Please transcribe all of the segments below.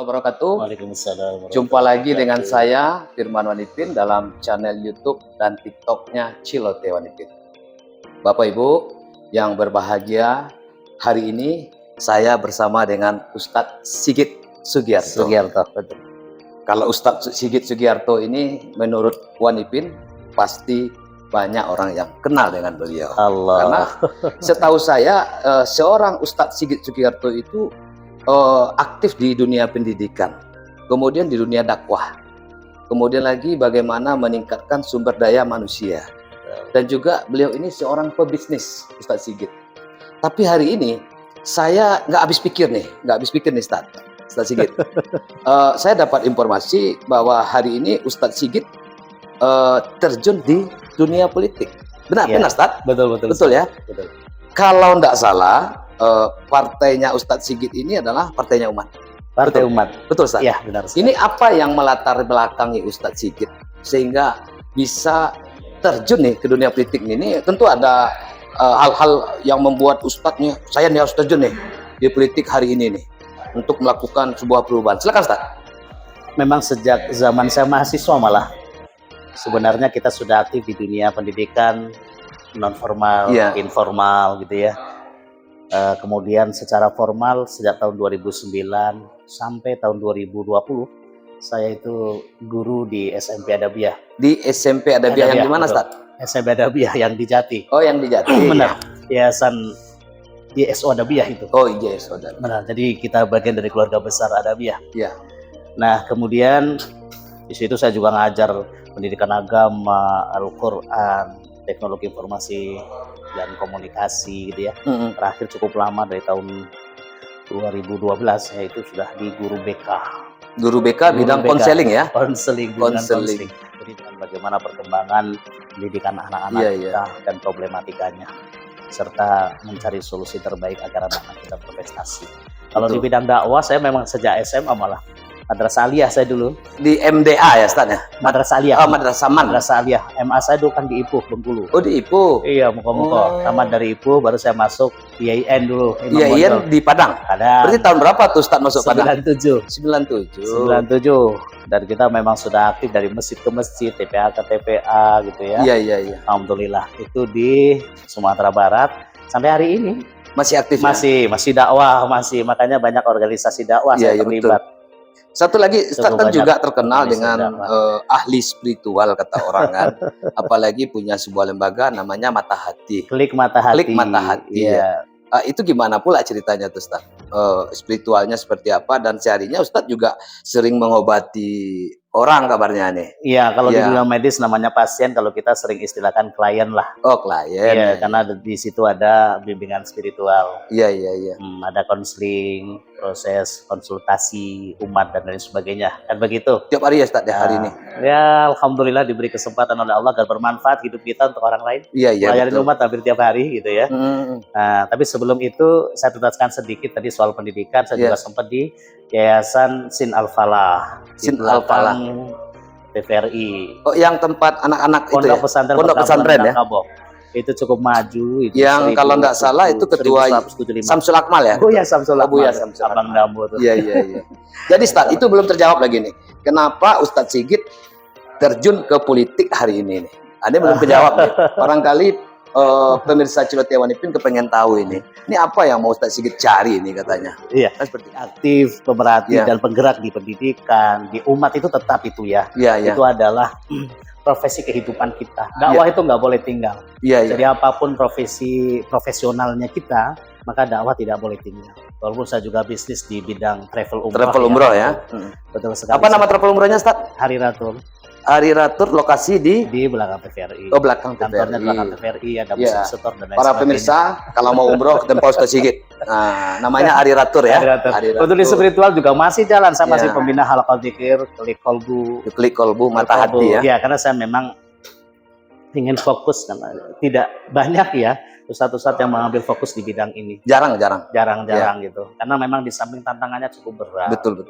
wabarakatuh. Waalaikumsalam. Jumpa lagi dengan saya Firman Wanipin dalam channel YouTube dan TikToknya Cilote Wanipin. Bapak Ibu yang berbahagia, hari ini saya bersama dengan Ustadz Sigit Sugiyarto. Kalau Ustadz Sigit Sugiyarto ini menurut Wanipin pasti banyak orang yang kenal dengan beliau. Karena setahu saya seorang Ustadz Sigit Sugiyarto itu aktif di dunia pendidikan, kemudian di dunia dakwah, kemudian lagi bagaimana meningkatkan sumber daya manusia, dan juga beliau ini seorang pebisnis, Ustadz Sigit. Tapi hari ini saya nggak habis pikir nih Ustadz Sigit. Saya dapat informasi bahwa hari ini Ustadz Sigit terjun di dunia politik. Benar Ustadz? Betul ya. Betul. Kalau nggak salah, partainya Ustadz Sigit ini adalah partainya umat. Partai Umat. Betul, Ustadz? Iya, benar. Ini apa yang melatar belakangi Ustadz Sigit sehingga bisa terjun nih ke dunia politik ini? Tentu ada hal-hal yang membuat Ustadz nih, saya nih harus terjun nih di politik hari ini nih untuk melakukan sebuah perubahan. Silakan, Ustadz. Memang sejak zaman saya mahasiswa malah sebenarnya kita sudah aktif di dunia pendidikan non formal, informal gitu ya. Kemudian secara formal sejak tahun 2009 sampai tahun 2020 saya itu guru di SMP Adabiyah. Di SMP Adabiyah yang di mana, Ustaz? SMP Adabiyah yang di Jati. Oh, yang di Jati. Benar. Yayasan YSO Adabiyah itu. Oh, iya, YSO Adabiyah. Benar. Jadi kita bagian dari keluarga besar Adabiyah. Iya. Nah, kemudian di situ saya juga ngajar pendidikan agama, Al-Qur'an, teknologi informasi dan komunikasi gitu ya. Terakhir cukup lama dari tahun 2012 yaitu sudah di guru BK. Guru BK bidang konseling ya? Konseling. Jadi bagaimana perkembangan pendidikan anak-anak kita dan problematikanya serta mencari solusi terbaik agar anak-anak kita berprestasi. Kalau di bidang dakwah saya memang sejak SMA malah Madrasah Aliyah saya dulu. Di MDA ya, Ustaz ya? Madrasah Aliyah. Oh, Madrasah Aliyah. MA saya dulu kan di Ipuh, Bengkulu. Oh, di Ipuh? Iya, muka-muka. Tamat dari Ipuh, baru saya masuk IAIN dulu. IAIN di Padang? Padang. Berarti tahun berapa tuh Ustaz masuk Padang? 97. Dan kita memang sudah aktif dari masjid ke masjid, TPA ke TPA gitu ya. Iya. Alhamdulillah. Itu di Sumatera Barat. Sampai hari ini. Masih aktif masih dakwah, makanya banyak organisasi dakwah saya terlibat. Betul. Satu lagi, Ustaz kan juga terkenal dengan ahli spiritual kata orang kan. Apalagi punya sebuah lembaga namanya Mata Hati. Klik Mata Hati. Ya. Itu gimana pula ceritanya tuh, Ustaz? Spiritualnya seperti apa? Dan seharinya Ustaz juga sering mengobati orang kabarnya nih. Iya, kalau di dunia medis namanya pasien, kalau kita sering istilahkan klien lah. Oh, klien. Iya, karena di situ ada bimbingan spiritual. Iya. Ada konseling, proses konsultasi umat dan lain sebagainya. Kan begitu. Tiap hari ya, Ustaz, hari ini? Ya, alhamdulillah diberi kesempatan oleh Allah agar bermanfaat hidup kita untuk orang lain. Iya. Melayani umat hampir tiap hari gitu ya. Nah, tapi sebelum itu saya tuntaskan sedikit tadi soal pendidikan. Saya juga sempat di Yayasan Sin Al-Falah. Sin Al-Falah. TVRI. Oh, yang tempat anak-anak itu ya? Pondok pesantren ya? Itu cukup maju. Itu yang kalau nggak salah itu ketua Samsul Akmal ya? Oh ya, Samsul Akmal. Abang Dambo. Iya. Jadi Ustadz, itu belum terjawab lagi nih. Kenapa Ustadz Sigit terjun ke politik hari ini nih? Ada belum terjawab nih. Barangkali pemirsa Cilote Wanipin kepengen tahu ini. Ini apa yang mau Ustadz Sigit cari ini katanya? Iya. Kan seperti aktif, pemerhati dan penggerak di pendidikan, di umat itu tetap itu ya. Itu adalah profesi kehidupan kita. Dakwah itu nggak boleh tinggal. Jadi apapun profesionalnya kita, maka dakwah tidak boleh tinggal. Walaupun saya juga bisnis di bidang travel umroh. Travel umroh ya. Betul sekali. Apa nama travel umrohnya, Ustaz? Hari Ratur, lokasi di belakang TVRI. Oh, belakang TVRI. Kantornya belakang TVRI, ada musim setor dan lain Para pemirsa, kalau mau umroh ke tempat Ustadz Sigit. Nah, namanya Hari Ratur ya. Hari Ratur. Untuk di spiritual juga masih jalan. Saya masih pembina halaqah dzikir, Klik Kolbu, Mata Hati ya. Ya, karena saya memang ingin fokus, tidak banyak ya ustadz-ustadz yang mengambil fokus di bidang ini. Jarang gitu. Karena memang di samping tantangannya cukup berat. Betul.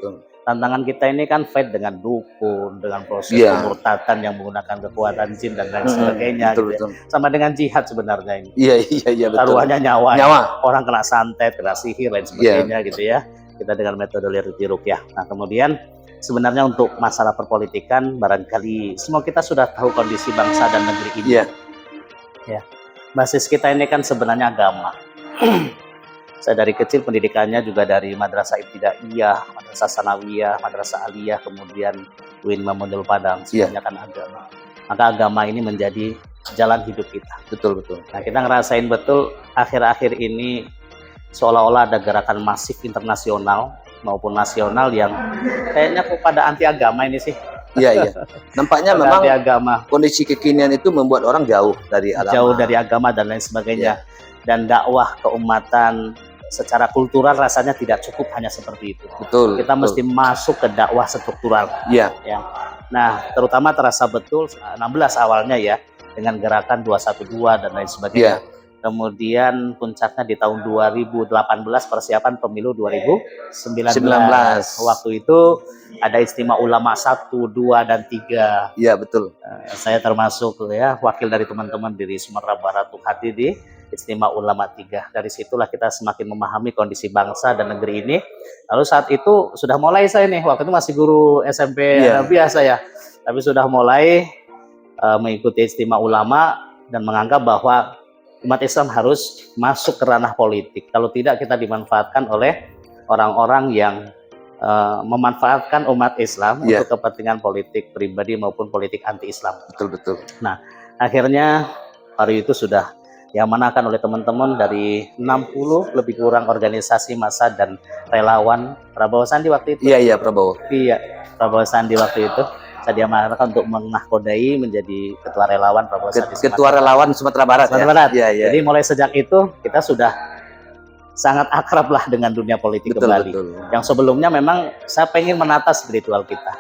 Tantangan kita ini kan fight dengan dukun, dengan proses pemurtatan yang menggunakan kekuatan jin dan lain sebagainya. Betul. Sama dengan jihad sebenarnya ini. Iya, betul. Taruhannya nyawa. Orang kena santet, kena sihir, lain sebagainya gitu ya. kita dengan metodologi ruqyah. Nah, kemudian sebenarnya untuk masalah perpolitikan, barangkali semua kita sudah tahu kondisi bangsa dan negeri ini. Iya. Ya, basis kita ini kan sebenarnya agama. Saya dari kecil pendidikannya juga dari madrasah ibtidaiyah, madrasah sanawiyah, madrasah aliyah, kemudian UIN Mamundul Padang, semuanya kan agama. Maka agama ini menjadi jalan hidup kita. Betul, betul. Nah, kita ngerasain betul akhir-akhir ini seolah-olah ada gerakan masif internasional maupun nasional yang kayaknya kok pada anti agama ini sih. Iya, iya. Nampaknya memang anti agama. Kondisi kekinian itu membuat orang jauh dari agama. Jauh dari agama dan lain sebagainya. Dan dakwah keumatan secara kultural rasanya tidak cukup hanya seperti itu. Betul. Kita mesti masuk ke dakwah struktural. Iya. Ya. Nah, terutama terasa betul 16 awalnya ya, dengan gerakan 212 dan lain sebagainya. Kemudian puncaknya di tahun 2018 persiapan pemilu 2019. Waktu itu ada istimewa ulama 1, 2, dan 3. Iya, betul. Saya termasuk ya wakil dari teman-teman dari Sumatera Barat untuk hadir di istimewa ulama 3. Dari situlah kita semakin memahami kondisi bangsa dan negeri ini. Lalu saat itu sudah mulai saya nih, waktu itu masih guru SMP biasa ya, tapi sudah mulai mengikuti istimewa ulama dan menganggap bahwa umat Islam harus masuk ke ranah politik. Kalau tidak, kita dimanfaatkan oleh orang-orang yang memanfaatkan umat Islam untuk kepentingan politik pribadi maupun politik anti-Islam. Betul, betul. Nah, akhirnya hari itu sudah diamanahkan oleh teman-teman dari 60 lebih kurang organisasi massa dan relawan Prabowo Sandi waktu itu. Iya, Prabowo. Iya, Prabowo Sandi waktu itu. Saya diamanahkan untuk menahkodai menjadi ketua relawan Prabowo Sandi. Ketua relawan Sumatera Barat. Iya. Jadi mulai sejak itu kita sudah sangat akrab lah dengan dunia politik kembali. Betul. Yang sebelumnya memang saya pengen menata spiritual kita,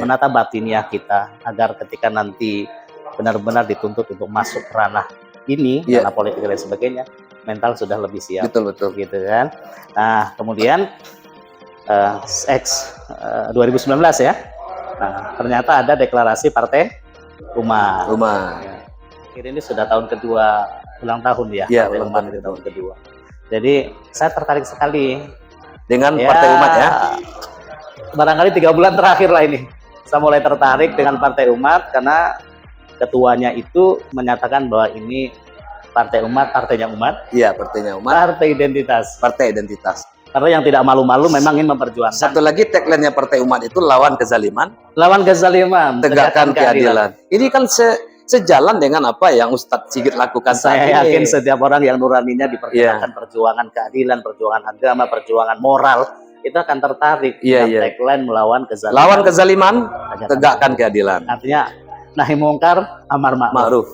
menata batiniah kita, agar ketika nanti benar-benar dituntut untuk masuk ranah ini, ranah politik dan sebagainya, mental sudah lebih siap. Betul, gitu kan. Nah, kemudian 2019 ya. Nah, ternyata ada deklarasi Partai Umat. Akhir ini sudah tahun kedua, ulang tahun ya. Partai Umat di tahun kedua. Jadi saya tertarik sekali dengan Partai Umat ya. Barangkali 3 bulan terakhir lah ini saya mulai tertarik dengan Partai Umat karena ketuanya itu menyatakan bahwa ini Partai Umat, partainya umat. Iya, partainya umat. Partai identitas. Partai identitas. Karena yang tidak malu-malu memang ingin memperjuangkan. Satu lagi tagline-nya Partai Umat itu lawan kezaliman. Lawan kezaliman. Tegakkan keadilan. Ini kan sejalan dengan apa yang Ustadz Sigit lakukan saat ini. Saya yakin setiap orang yang nuraninya diperjuangkan perjuangan keadilan, perjuangan agama, perjuangan moral, itu akan tertarik dengan tagline melawan kezaliman. Lawan kezaliman, tegakkan keadilan. Artinya nahi mungkar, amar ma'ruf.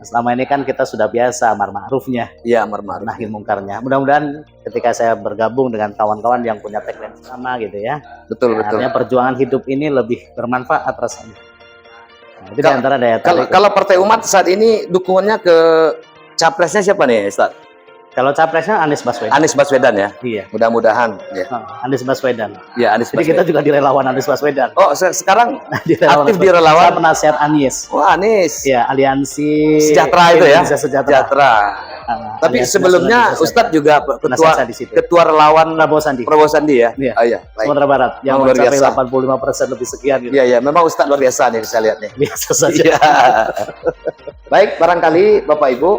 Selama ini kan kita sudah biasa amar ma'rufnya. Iya, amar ma'ruf. Nahi mungkarnya. Mudah-mudahan ketika saya bergabung dengan kawan-kawan yang punya tagline sama gitu ya. Betul. Artinya perjuangan hidup ini lebih bermanfaat rasanya. Nah, itu diantara daya tarik. Kalau Partai Umat saat ini dukungannya ke capresnya siapa nih, Ustaz? Kalau capresnya Anies Baswedan. Anies Baswedan ya? Iya. Mudah-mudahan. Ya. Anies Baswedan. Ya, Anies Baswedan. Jadi kita juga di relawan Anies Baswedan. Oh, sekarang aktif di relawan? Saya penasihat Anies. Wah, Anies. Ya, aliansi Sejahtera itu ya? Sejahtera. Tapi sebelumnya Ustadz juga ketua relawan Prabowo Sandi ya? Iya. Sumatera Barat. Yang mencapai 85% lebih sekian. Gitu. Iya. Memang Ustadz luar biasa nih saya lihat nih. Biasa saja. Baik, barangkali Bapak Ibu,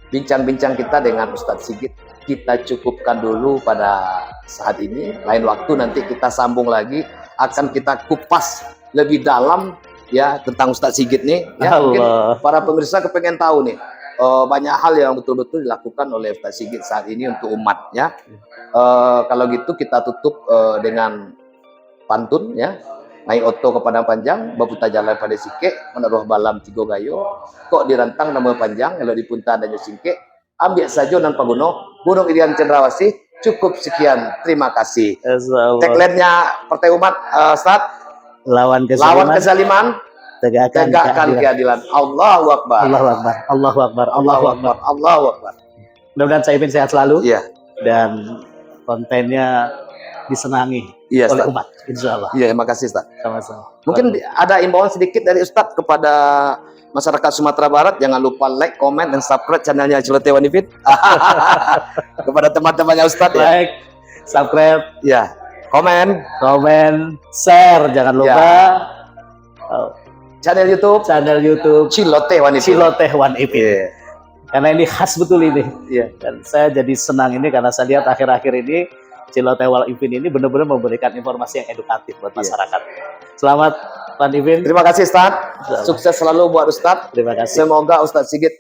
bincang-bincang kita dengan Ustadz Sigit kita cukupkan dulu pada saat ini. Lain waktu nanti kita sambung lagi, akan kita kupas lebih dalam ya tentang Ustadz Sigit nih. Ya, mungkin para pemirsa kepengen tahu nih banyak hal yang betul-betul dilakukan oleh Ustadz Sigit saat ini untuk umatnya. Kalau gitu kita tutup dengan pantun ya. Naik oto ke Padang Panjang, baputa jalan pada sike, menaruh balam tigo gayo, kok dirantang nama panjang, kalau dipunta dan singke, ambil saja nan paguno, gunung Irian Cendrawasih, cukup sekian, terima kasih. Tagline-nya Partai Umat, Ustaz, lawan kezaliman, tegakkan keadilan. Allahu Akbar. Allahu Akbar. Allahu Akbar. Allahu Akbar. Allahu Akbar. Mudah-mudahan saya sehat selalu. Iya. Dan kontennya disenangi oleh umat, insya Allah. Iya, terima kasih Ustaz. Sama-sama. Mungkin ada imbauan sedikit dari Ustadz kepada masyarakat Sumatera Barat, jangan lupa like, comment, dan subscribe channelnya Cilotewan Ifit. Kepada teman-temannya Ustadz ya. Like, subscribe, ya, komen, share, jangan lupa channel YouTube Ciloteh One Ipin. Ciloteh One Ipin. Karena ini khas betul ini. Dan saya jadi senang ini karena saya lihat akhir-akhir ini Ciloteh One Ipin ini benar-benar memberikan informasi yang edukatif buat masyarakat. Selamat Wan Ipin. Terima kasih Ustaz. Sukses selalu buat Ustaz. Terima kasih. Semoga Ustaz Sigit